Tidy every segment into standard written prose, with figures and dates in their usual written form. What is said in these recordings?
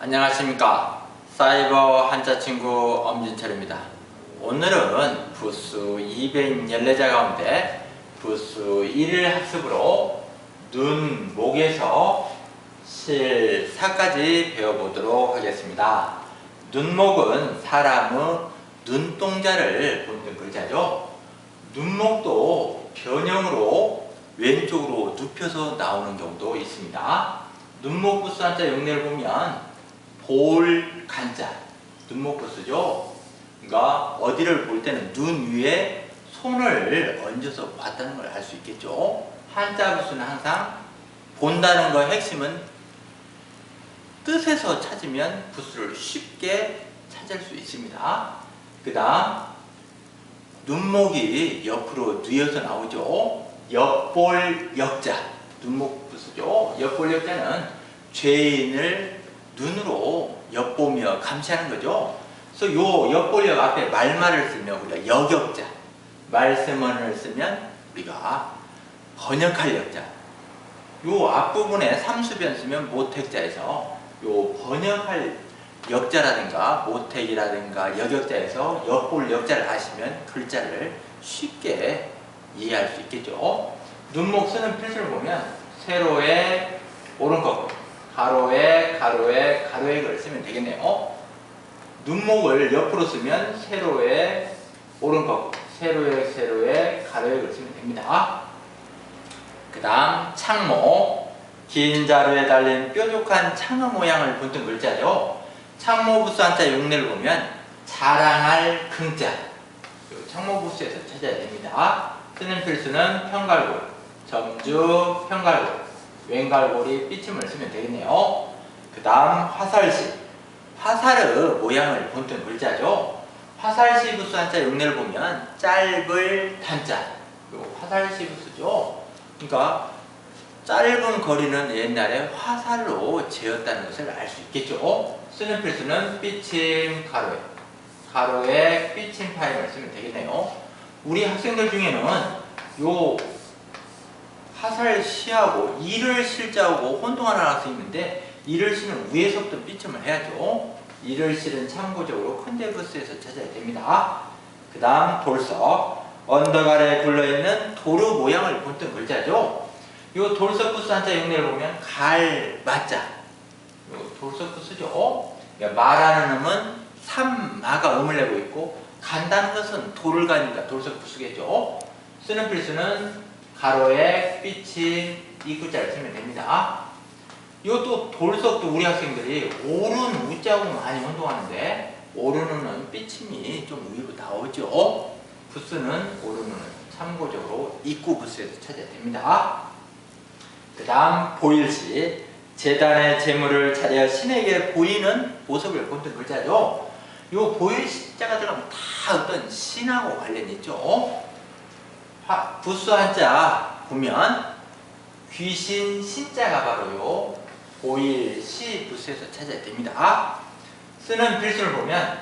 안녕하십니까. 사이버 한자친구 엄진철입니다. 오늘은 부수 214자 가운데 부수 1일 학습으로 눈, 목에서 실, 사까지 배워보도록 하겠습니다. 눈목은 사람의 눈동자를 본뜬 글자죠. 눈목도 변형으로 왼쪽으로 눕혀서 나오는 경우도 있습니다. 눈목 부수 한자 용례를 보면 볼 간자, 눈목 부수죠. 그러니까 어디를 볼 때는 눈 위에 손을 얹어서 봤다는 걸 알 수 있겠죠. 한자 부수는 항상 본다는 거의 핵심은 뜻에서 찾으면 부수를 쉽게 찾을 수 있습니다. 그 다음 눈목이 옆으로 뉘어서 나오죠. 엿볼 역자, 눈목 부수죠. 엿볼 역자는 죄인을 눈으로 엿보며 감시하는 거죠. 그래서 요 엿볼역 앞에 말말을 쓰면 우리가 역역자, 말세먼을 쓰면 우리가 번역할 역자, 요 앞부분에 삼수변 쓰면 모택자에서 요 번역할 역자라든가 모택이라든가 역역자에서 엿볼 역자를 아시면 글자를 쉽게 이해할 수 있겠죠. 눈목 쓰는 필수를 보면 세로에 오른쪽, 가로에 가로액을 쓰면 되겠네요. 눈목을 옆으로 쓰면 세로에 오른쪽, 세로에 가로액을 쓰면 됩니다. 그 다음 창모, 긴 자루에 달린 뾰족한 창어 모양을 본뜬 글자죠. 창모 부수 한자 용례를 보면 자랑할 긍자, 창모 부수에서 찾아야 됩니다. 쓰는 필수는 편갈골, 점주 편갈골, 왼갈골이 삐침을 쓰면 되겠네요. 그 다음 화살시, 화살의 모양을 본뜬 글자죠. 화살시 부수 한자 용례를 보면 짧을 단자, 화살시 부수죠. 그러니까 짧은 거리는 옛날에 화살로 재었다는 것을 알 수 있겠죠. 쓰는 필수는 삐침 가로에, 가로에 삐침 파임을 쓰면 되겠네요. 우리 학생들 중에는 요 화살 시하고 이를 실자하고 혼동하는 학생이 있는데, 이를 실은 위에서부터 삐침을 해야죠. 이를 실은 참고적으로 큰데 부스에서 찾아야 됩니다. 그 다음 돌석, 언덕 아래에 굴러있는 도루 모양을 본뜬 글자죠. 요 돌석 부수 한자 용례를 보면 갈, 마자, 요 돌석 부수죠. 그러니까 말하는 음은 삼마가 음을 내고 있고, 간다는 것은 돌을 가니까 돌석 부수겠죠. 쓰는 필수는 가로에 삐침 이 글자를 쓰면 됩니다. 이것도 돌석도 우리 학생들이 오른 우자하고 많이 혼동하는데, 오르는 삐침이 좀 위로 나오죠. 부수는 오르는 참고적으로 입구 부수에서 찾아야 됩니다. 그 다음 보일시, 재단의 재물을 차려 신에게 보이는 모습을 본뜬 글자죠. 요 보일시자가 들어가면 다 어떤 신하고 관련이 있죠. 부수 한자 보면 귀신 신자가 바로요 보일시 부수에서 찾아야 됩니다. 쓰는 필수를 보면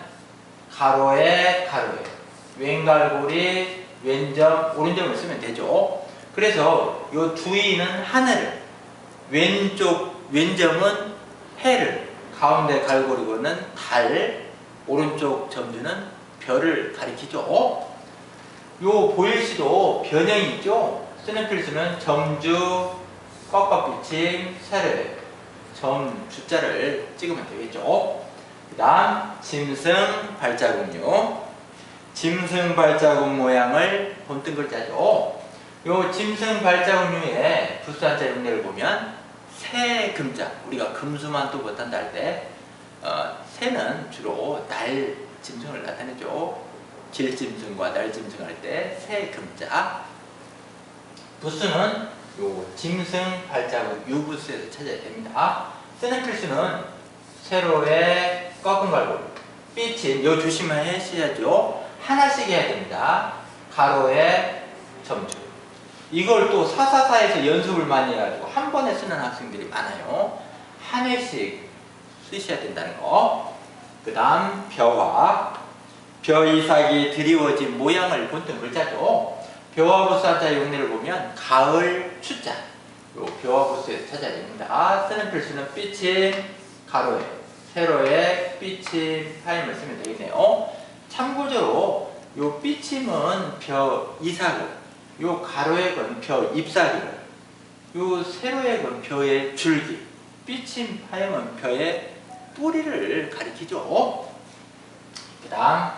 가로에 왼갈고리 왼점 오른점을 쓰면 되죠. 그래서 요 주의는 하늘을, 왼쪽 왼점은 해를, 가운데 갈고리고는 달, 오른쪽 점주는 별을 가리키죠. 요 보일시도 변형이 있죠. 쓰는 필수는 점주, 꺾어삐침, 세례, 점 주자를 찍으면 되겠죠. 그 다음 짐승 발자국류, 짐승 발자국 모양을 본뜬 글자죠. 요 짐승 발자국류의 부수 한자 용례를 보면 새 금자, 우리가 금수만또 못한다 할 때 새는 주로 날 짐승을 나타내죠. 길짐승과 날짐승 할 때 새 금자. 부수는 요 짐승 발자국 유부수에서 찾아야 됩니다. 쓰는 필수는 세로에 꺾은 갈고리, 삐침 요 조심을 하셔야죠. 하나씩 해야 됩니다. 가로에 점주. 이걸 또 사사사에서 연습을 많이 해가지고 한 번에 쓰는 학생들이 많아요. 한 회씩 쓰셔야 된다는 거. 그 다음 벼화, 벼이삭이 드리워진 모양을 본뜬 글자죠. 벼화부수 한자 용례를 보면 가을 추자, 요 벼화부수에서 찾아야 됩니다. 쓰는 필수는 삐침 가로에 세로에 삐침 파임을 쓰면 되겠네요. 참고적으로 요 삐침은 벼 이삭을, 요 가로액은 벼 잎사귀를, 요 세로액은 벼의 줄기, 삐침 파임은 벼의 뿌리를 가리키죠. 그 다음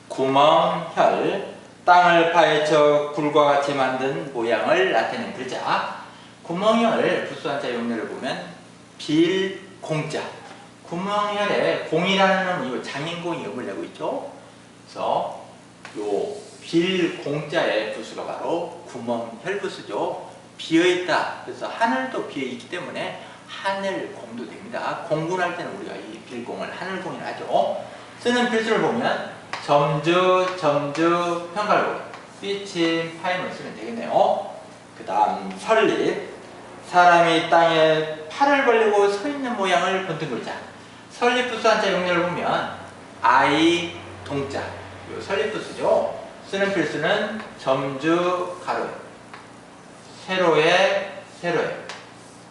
구멍혈, 땅을 파헤쳐 굴과 같이 만든 모양을 나타내는 글자. 구멍혈 부수한자 용례를 보면 빌공자. 구멍혈에 공이라는 놈은 이 장인공이 음을 내고 있죠. 그래서 요 빌공자의 부수가 바로 구멍혈 부수죠. 비어있다. 그래서 하늘도 비어있기 때문에 하늘공도 됩니다. 공군할 때는 우리가 이 빌공을 하늘공이라 하죠. 쓰는 필수를 보면 점주, 점주, 편갈고, 삐침, 파임을 쓰면 되겠네요. 그 다음 설립. 사람이 땅에 팔을 벌리고 서 있는 모양을 본뜬 글자. 설립 부수 한자 용례를 보면 아이, 동자. 요 설립 부수죠. 쓰는 필수는 점주, 가로액, 세로에, 세로에,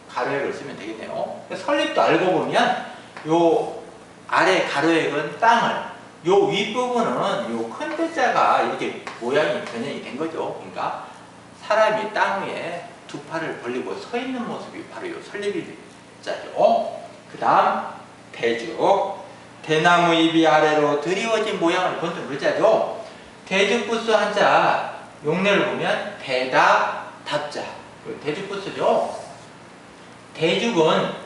가로액을 쓰면 되겠네요. 설립도 알고 보면 요 아래 가로액은 땅을, 요 윗부분은 요 큰 대자가 이렇게 모양이 변형이 된 거죠. 그러니까 사람이 땅 위에 두 팔을 벌리고 서 있는 모습이 바로 요 설립자죠. 그 다음 대죽. 대나무 잎이 아래로 드리워진 모양을 본뜬 글자죠. 대죽 부수 한자 용례를 보면 대다, 답자. 대죽 부수죠. 대죽은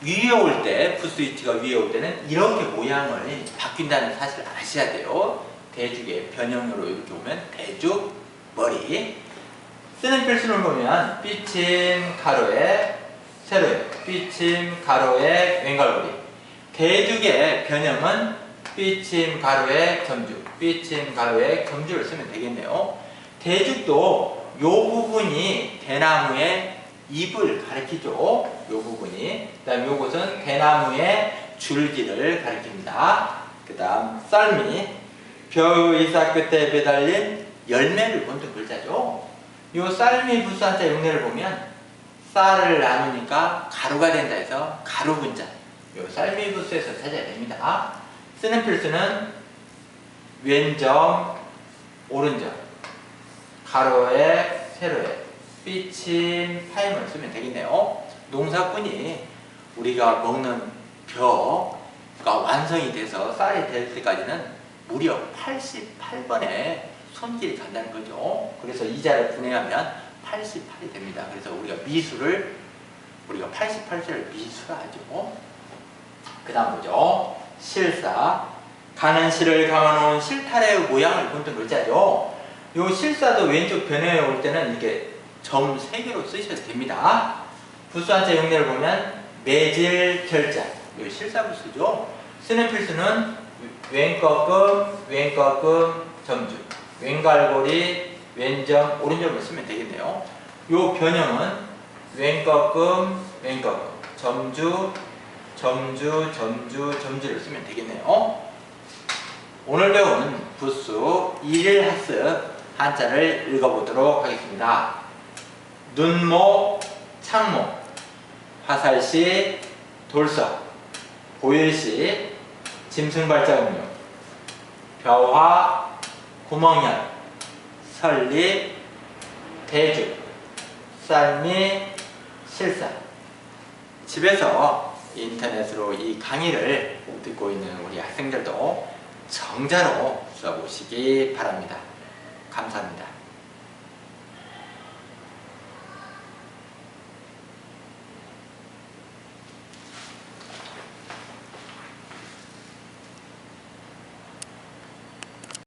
위에 올 때, 부수 위치가 위에 올 때는 이렇게 모양을 바뀐다는 사실을 아셔야 돼요. 대죽의 변형으로 이렇게 오면 대죽, 머리. 쓰는 필수를 보면 삐침, 가로에, 세로에, 삐침, 가로에, 왼갈고리. 대죽의 변형은 삐침, 가로에, 점주, 삐침, 가로에, 점주를 쓰면 되겠네요. 대죽도 요 부분이 대나무의 잎을 가리키죠. 요 부분이. 그 다음 요것은 대나무의 줄기를 가리킵니다. 그 다음 썰미. 벼 이삭 끝에 매달린 열매를 본뜬 글자죠. 요 썰미 부수 한자 용례를 보면 쌀을 나누니까 가루가 된다 해서 가루 분자. 요 썰미 부수에서 찾아야 됩니다. 쓰는 필수는 왼점, 오른점, 가로에, 세로에, 삐침, 파임을 쓰면 되겠네요. 농사꾼이 우리가 먹는 벼가 완성이 돼서 쌀이 될 때까지는 무려 88번의 손길이 간다는 거죠. 그래서 이자를 분해하면 88이 됩니다. 그래서 우리가 미수를, 우리가 88자를 미수라 하죠. 그 다음 보죠. 실사. 가는 실을 감아놓은 실타래의 모양을 본뜬 글자죠. 요 실사도 왼쪽 변형에 올 때는 이렇게 점 3개로 쓰셔도 됩니다. 부수 한자 용례를 보면 매질, 결자. 요 실사 부수죠. 쓰는 필수는 왼꺾음, 왼꺾음, 점주, 왼갈고리, 왼점, 오른점을 쓰면 되겠네요. 요 변형은 왼꺾음, 왼꺾음, 점주, 점주, 점주, 점주를 쓰면 되겠네요. 오늘 배운 부수 1일 학습 한자를 읽어보도록 하겠습니다. 눈목, 창목, 화살시, 돌석, 보일시, 짐승발자 음료, 벼화, 구멍현, 설립, 대죽, 쌀미, 실사. 집에서 인터넷으로 이 강의를 듣고 있는 우리 학생들도 정자로 써보시기 바랍니다. 감사합니다.